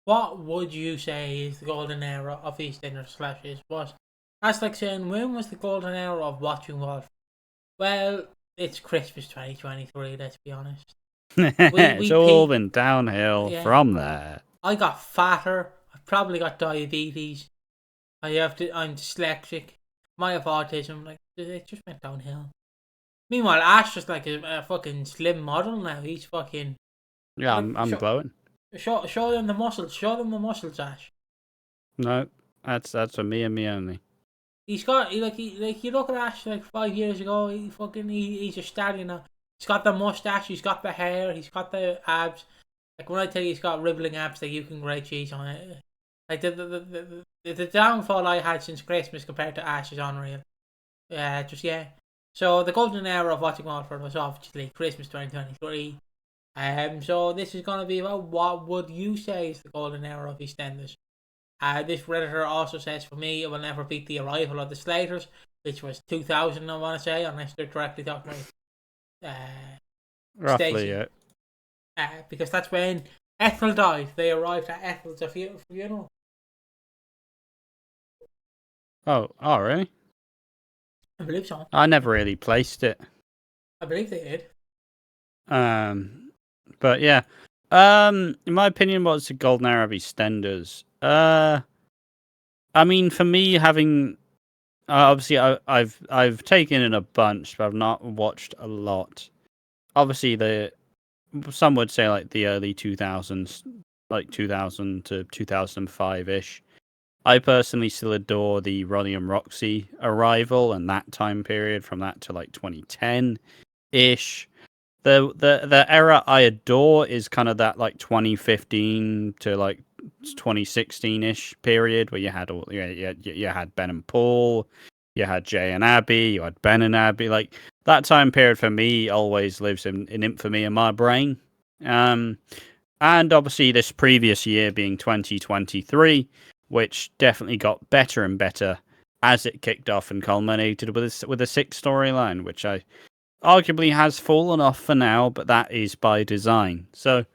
What would you say is the golden era of EastEnders slashes? What? That's like saying, when was the golden era of watching Wolf? Well, it's Christmas 2023, let's be honest. It's We all peaked, been downhill yeah. from there. I got fatter. I've probably got diabetes. I'm dyslexic. I have autism. Like, it just went downhill. Meanwhile, Ash is like a fucking slim model now. He's fucking. Yeah, Look, I'm glowing. show them the muscles. Show them the muscles, Ash. No, that's for me and me only. He's got you look at Ash like 5 years ago. He's a stallion now. He's got the mustache. He's got the hair. He's got the abs. Like when I tell you he's got ribbling abs that you can grate cheese on it. Like the downfall I had since Christmas compared to Ash is unreal. Yeah. So the golden era of watching Walford was obviously Christmas 2023. So this is gonna be about what would you say is the golden era of EastEnders. This redditor also says, for me, it will never beat the arrival of the Slaters, which was 2000, I want to say, unless they're directly talking about Roughly, Stacey. yeah. Because that's when Ethel died. They arrived at Ethel's funeral. Oh, really? I believe so. I never really placed it. I believe they did. But yeah. In my opinion, what's the golden era of EastEnders? I mean, for me, having obviously I've taken in a bunch, but I've not watched a lot. Obviously, some would say like the early 2000s, like 2000 to 2005 ish. I personally still adore the Ronnie and Roxy arrival and that time period, from that to like 2010 ish. The era I adore is kind of that like 2015 to like 2016 ish period, where you had you had Ben and Paul, you had Jay and Abby, you had Ben and Abby. Like that time period for me always lives in infamy in my brain. And obviously this previous year being 2023, which definitely got better and better as it kicked off and culminated with a sixth storyline, which I arguably has fallen off for now, but that is by design. So,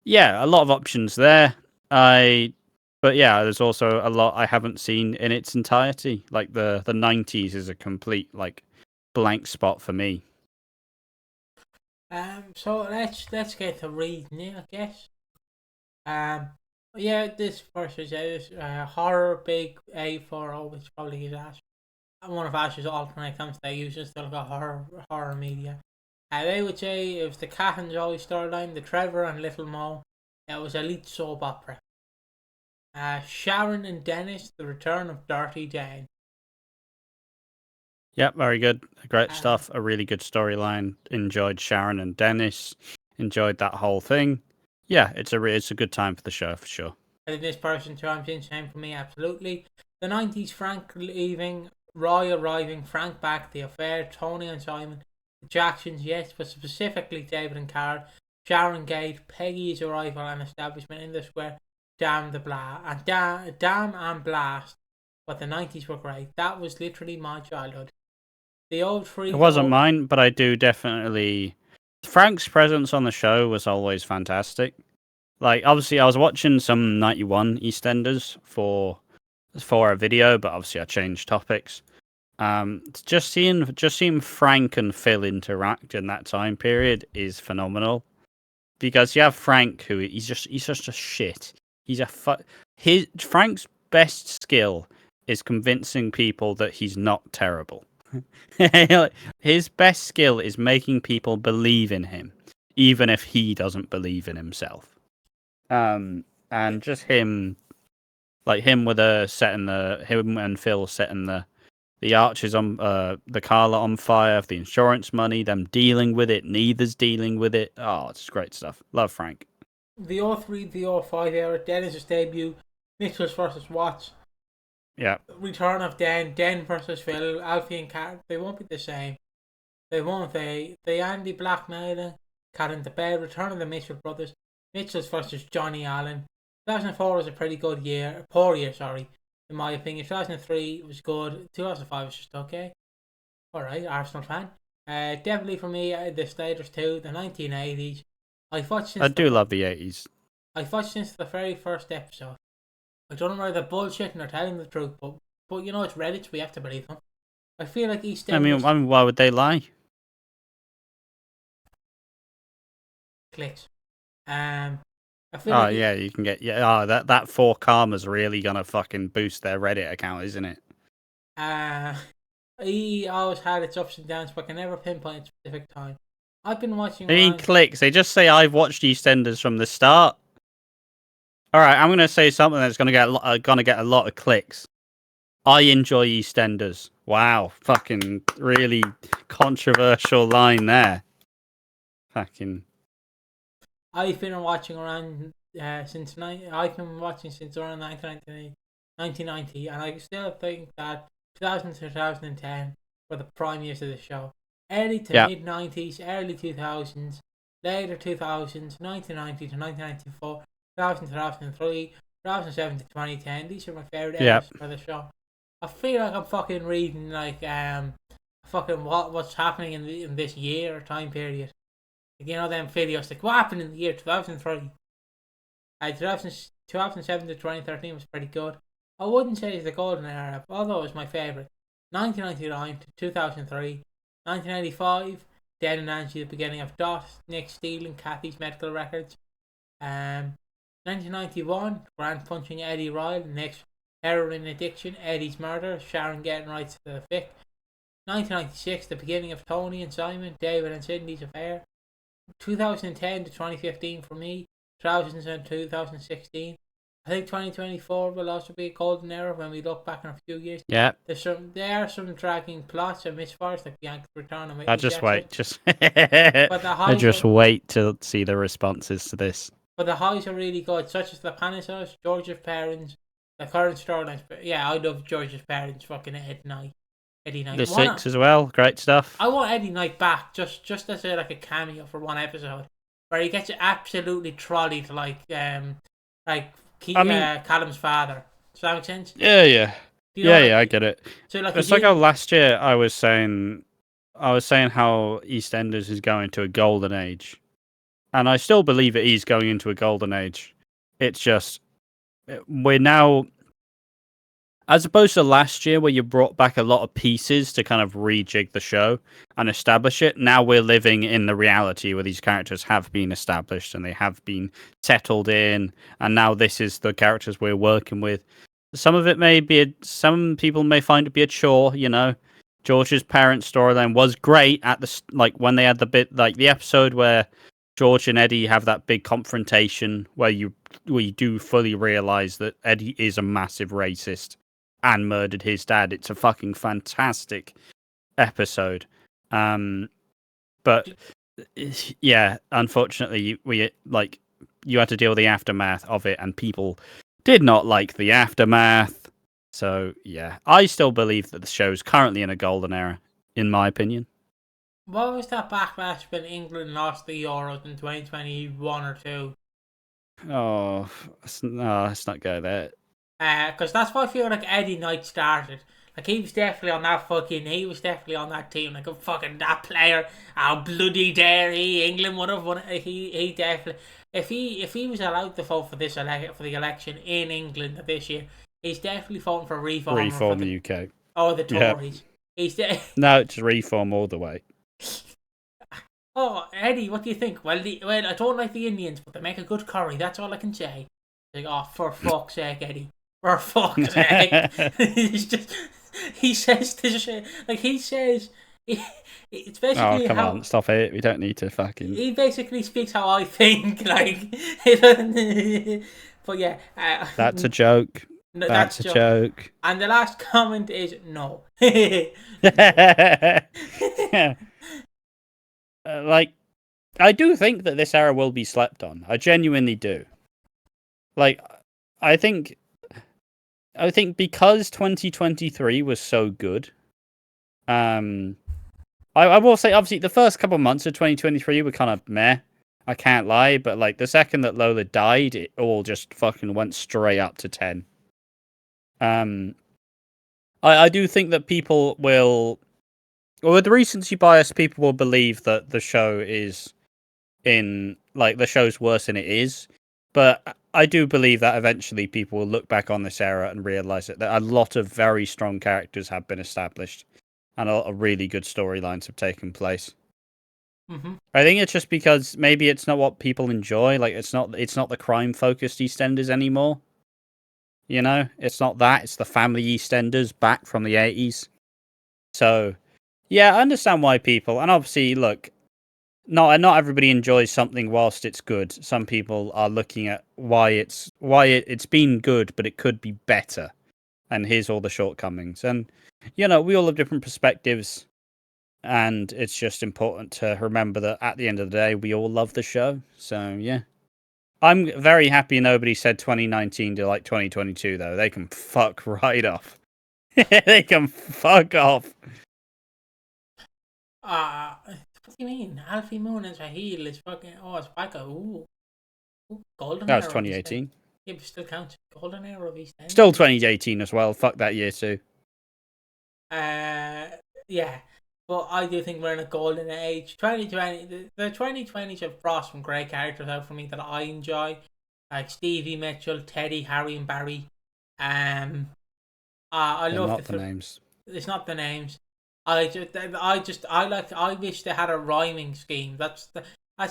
yeah, a lot of options there. But yeah, there's also a lot I haven't seen in its entirety. Like the 90s is a complete like blank spot for me. So let's get to reading it, I guess. Yeah, this first is horror big A40, which probably is Ash. One of Ash's alternate accounts they use is still got horror media. They would say it was the Cat and Joey storyline, the Trevor and Little Mo. It was elite soap opera. Sharon and Dennis, the return of Dirty Dan. Yep, very good. Great Uh, stuff. A really good storyline. Enjoyed Sharon and Dennis. Enjoyed that whole thing. Yeah, it's a good time for the show for sure. I think this person chimes in, same for me, absolutely. The 90s, Frank leaving, Roy arriving, Frank back, the affair, Tony and Simon, the Jacksons, yes, but specifically David and Carol, Sharon Gate, Peggy's arrival and establishment in the square, damn the blast, and damn and blast. But the 90s were great. That was literally my childhood. The old free. It wasn't mine, but I do definitely. Frank's presence on the show was always fantastic. Like, obviously, I was watching some 91 EastEnders for a video, but obviously I changed topics. Just seeing Frank and Phil interact in that time period is phenomenal, because you have Frank, who he's just a shit. Frank's best skill is convincing people that he's not terrible. His best skill is making people believe in him, even if he doesn't believe in himself. And just him with him and Phil setting the arches on the Carla on fire, the insurance money, them dealing with it, neither's dealing with it. Oh, it's great stuff. Love Frank. The 03, the 05 era, Dennis's debut, Mitchells versus Watts. Yeah. Return of Den versus Phil, Alfie and Cat. They won't be the same. They won't. The Andy blackmailing, Cat in the bed, Return of the Mitchell brothers, Mitchells versus Johnny Allen. 2004 was a pretty good year, a poor year, sorry, in my opinion. 2003 was good. 2005 was just okay. Alright, Arsenal fan. Definitely for me, the Slaters too, the 1980s. I do love the 80s. I've watched since the very first episode. I don't know whether they're bullshitting or telling the truth, but you know it's Reddit, so we have to believe them. I feel like EastEnders I mean, why would they lie? clicks. I feel Oh like yeah, you can get that 4 karma's really gonna fucking boost their Reddit account, isn't it? he always had its ups and downs, but I can never pinpoint a specific time. I've been watching. They need clicks. They just say I've watched EastEnders from the start. All right, I'm gonna say something that's gonna get a lot of clicks. I enjoy EastEnders. Wow, fucking really controversial line there. Fucking. I've been watching around since I've been watching since around 1990, and I still think that 2000 to 2010 were the prime years of the show. Early to mid 90s, early 2000s, later 2000s, 1990 to 1994, 2000 to 2003, 2007 to 2010. These are my favorite eras for the show. I feel like I'm fucking reading like fucking what's happening in this year or time period. You know them videos like what happened in the year 2003. 2007 to 2013 was pretty good. I wouldn't say it's the golden era, although it was my favourite. 1999 to 2003, 1985, Dead and Angie, the beginning of Dot, Nick stealing Kathy's medical records. 1991, Grant punching Eddie Ryle, Nick's heroin addiction, Eddie's murder, Sharon getting rights to the Vic. 1996, the beginning of Tony and Simon, David and Sydney's affair. 2010 to 2015 for me, 2000 and 2016. I think 2024 will also be a golden era when we look back in a few years. Yeah. There are some dragging plots and misfires like Bianca's return. And I just wait. Wait to see the responses to this. But the highs are really good, such as the Panisos, George's parents, the current storylines. Yeah, I love George's parents. Fucking Eddie Knight. The 6 as well, great stuff. I want Eddie Knight back, just as a cameo for one episode, where he gets absolutely trolleyed like Callum's father. Does that make sense? Yeah. I get it. So it's like how last year I was saying how EastEnders is going to a golden age, and I still believe it is going into a golden age. It's just we're now. As opposed to last year, where you brought back a lot of pieces to kind of rejig the show and establish it, now we're living in the reality where these characters have been established and they have been settled in, and now this is the characters we're working with. Some of it some people may find it be a chore, you know. George's parents' storyline was great at when they had the episode where George and Eddie have that big confrontation where you do fully realize that Eddie is a massive racist and murdered his dad. It's a fucking fantastic episode. But yeah, unfortunately, you had to deal with the aftermath of it, and people did not like the aftermath. So yeah, I still believe that the show's currently in a golden era, in my opinion. What was that backlash when England lost the Euros in 2021 or 2? Oh, let's not go there. Because that's what I feel like Eddie Knight started. Like, he was definitely on that team. Like, fucking that player. How bloody dare he? England would have won it. He definitely. If he was allowed to vote for the election in England this year, he's definitely voting for reform. Reform the UK. Oh, the Tories. Yeah. No, it's reform all the way. Oh, Eddie, what do you think? Well, I don't like the Indians, but they make a good curry. That's all I can say. Like, oh, for fuck's sake, Eddie. For fuck's sake. He says this shit. Like, he says... It's basically come on, stop it. We don't need to fucking... He basically speaks how I think, like... But yeah... that's a joke. No, that's a joke. And the last comment is no. I do think that this era will be slept on. I genuinely do. Like, I think because 2023 was so good, I will say, obviously, the first couple of months of 2023 were kind of meh. I can't lie, but like the second that Lola died, it all just fucking went straight up to 10. I do think that people will, or with recency bias, people will believe that the show is the show's worse than it is. But I do believe that eventually people will look back on this era and realise that a lot of very strong characters have been established and a lot of really good storylines have taken place. Mm-hmm. I think it's just because maybe it's not what people enjoy. Like it's not the crime focused EastEnders anymore. You know, it's not that. It's the family EastEnders back from the 80s. So, yeah, I understand why people, and obviously, look, not everybody enjoys something whilst it's good. Some people are looking at why it's been good, but it could be better. And here's all the shortcomings. And you know, we all have different perspectives, and it's just important to remember that at the end of the day, we all love the show. So yeah, I'm very happy nobody said 2019 to like 2022 though. They can fuck right off. They can fuck off. What do you mean? Alfie Moon and Raheel is fucking. Oh, it's back. Ooh, golden That was era of EastEnders. 2018. Yeah, but still counts. Golden era of EastEnders. Still 2018 as well. Fuck that year too. Yeah, but I do think we're in a golden age. 2020, the 2020s have brought some great characters out for me that I enjoy, like Stevie Mitchell, Teddy, Harry, and Barry. I They're love not the names. It's not the names. I wish they had a rhyming scheme. That's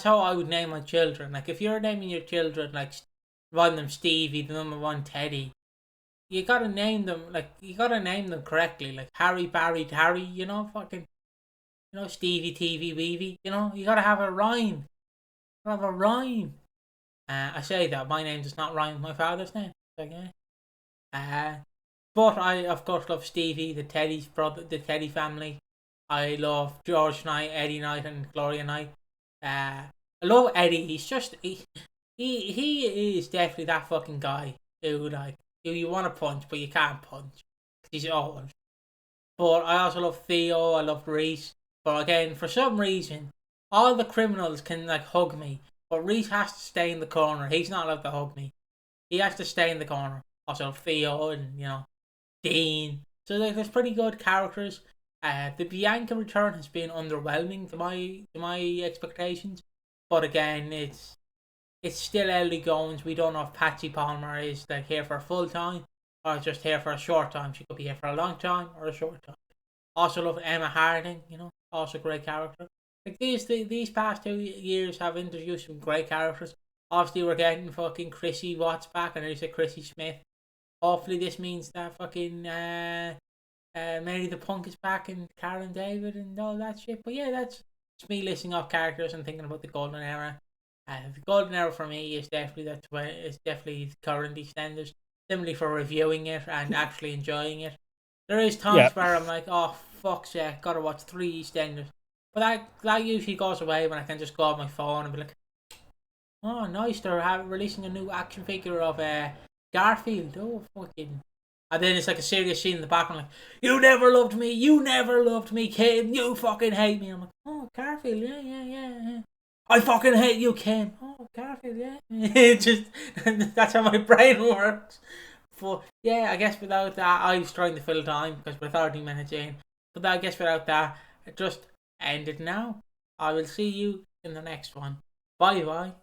how I would name my children. Like if you're naming your children, like one of them Stevie, the number one Teddy, you gotta name them correctly. Like Harry, Barry, Harry. You know, fucking. You know, Stevie, TV, Weevy. You know, you gotta have a rhyme. You gotta have a rhyme. I say that my name does not rhyme with my father's name. Okay. But I of course love Stevie, the Teddy family. I love George Knight, Eddie Knight, and Gloria Knight. I love Eddie. He's just he is definitely that fucking guy who you want to punch but you can't punch. He's old. But I also love Theo. I love Reese. But again, for some reason, all the criminals can like hug me, but Reese has to stay in the corner. He's not allowed to hug me. He has to stay in the corner. Also Theo and Dean. So there's pretty good characters. The Bianca return has been underwhelming to my expectations, but again, it's still early goings. We don't know if Patsy Palmer is like here for a full time or just here for a short time. She could be here for a long time or a short time. Also love Emma Harding, also great character. Like these past 2 years have introduced some great characters. Obviously, we're getting fucking Chrissy Watts back, and there's a Chrissy Smith. Hopefully this means that fucking Mary the Punk is back and Karen David and all that shit. But yeah, that's me listing off characters and thinking about the golden era. The golden era for me is definitely the current EastEnders. Similarly for reviewing it and actually enjoying it. There is times where I'm like, oh fuck's sake, gotta watch 3 EastEnders. But that usually goes away when I can just go on my phone and be like, oh nice, they're releasing a new action figure of Garfield. Oh fucking. And then it's like a serious scene in the background, like, you never loved me, Kim, you fucking hate me. I'm like, oh, Garfield, yeah. I fucking hate you, Kim. Oh, Garfield, yeah. It just, that's how my brain works. But yeah, I guess without that, I was trying to fill time because we're 30 minutes in. But I guess without that, it just ended now. I will see you in the next one. Bye bye.